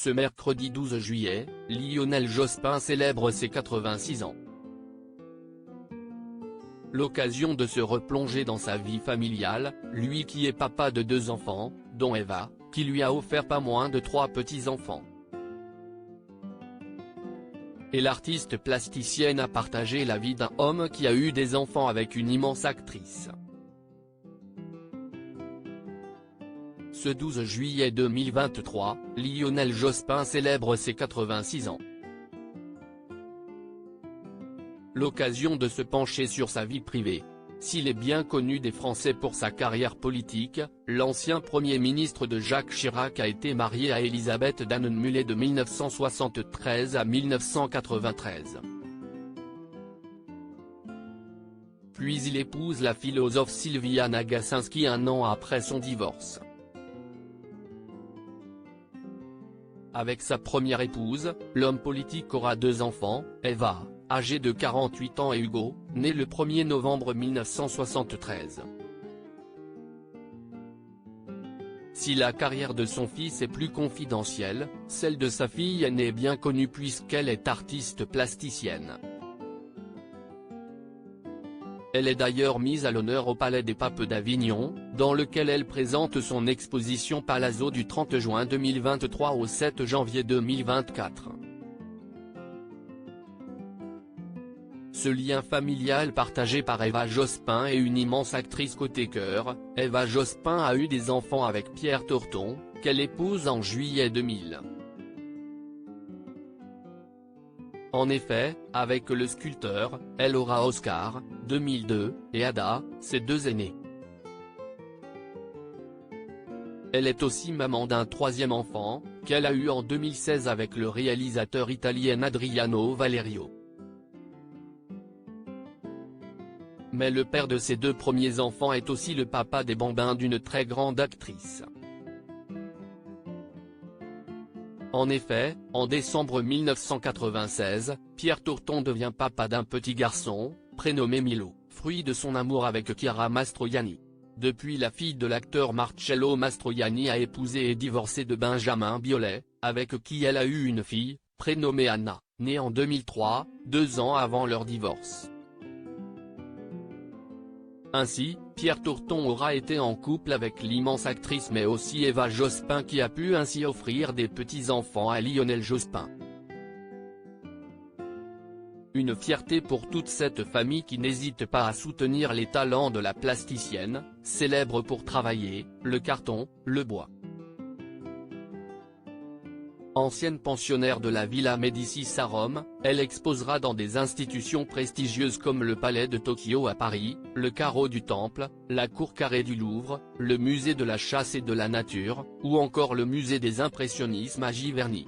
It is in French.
Ce mercredi 12 juillet, Lionel Jospin célèbre ses 86 ans. L'occasion de se replonger dans sa vie familiale, lui qui est papa de 2 enfants, dont Eva, qui lui a offert pas moins de 3 petits-enfants. Et l'artiste plasticienne a partagé la vie d'un homme qui a eu des enfants avec une immense actrice. Ce 12 juillet 2023, Lionel Jospin célèbre ses 86 ans. L'occasion de se pencher sur sa vie privée. S'il est bien connu des Français pour sa carrière politique, l'ancien Premier ministre de Jacques Chirac a été marié à Elisabeth Dannenmüller de 1973 à 1993. Puis il épouse la philosophe Sylviane Gacinski un an après son divorce. Avec sa première épouse, l'homme politique aura 2 enfants, Eva, âgée de 48 ans et Hugo, né le 1er novembre 1973. Si la carrière de son fils est plus confidentielle, celle de sa fille aînée est bien connue puisqu'elle est artiste plasticienne. Elle est d'ailleurs mise à l'honneur au Palais des Papes d'Avignon, dans lequel elle présente son exposition Palazzo du 30 juin 2023 au 7 janvier 2024. Ce lien familial partagé par Eva Jospin est une immense actrice côté cœur. Eva Jospin a eu des enfants avec Pierre Torton, qu'elle épouse en juillet 2000. En effet, avec le sculpteur, elle aura Oscar, 2002, et Ada, ses 2 aînés. Elle est aussi maman d'un 3e enfant, qu'elle a eu en 2016 avec le réalisateur italien Adriano Valerio. Mais le père de ses 2 premiers enfants est aussi le papa des bambins d'une très grande actrice. En effet, en décembre 1996, Pierre Torton devient papa d'un petit garçon, prénommé Milo, fruit de son amour avec Chiara Mastroianni. Depuis, la fille de l'acteur Marcello Mastroianni a épousé et divorcé de Benjamin Biolay, avec qui elle a eu une fille, prénommée Anna, née en 2003, 2 ans avant leur divorce. Ainsi, Pierre Torton aura été en couple avec l'immense actrice mais aussi Eva Jospin qui a pu ainsi offrir des petits-enfants à Lionel Jospin. Une fierté pour toute cette famille qui n'hésite pas à soutenir les talents de la plasticienne, célèbre pour travailler, le carton, le bois. Ancienne pensionnaire de la Villa Médicis à Rome, elle exposera dans des institutions prestigieuses comme le Palais de Tokyo à Paris, le Carreau du Temple, la Cour carrée du Louvre, le Musée de la Chasse et de la Nature, ou encore le Musée des Impressionnismes à Giverny.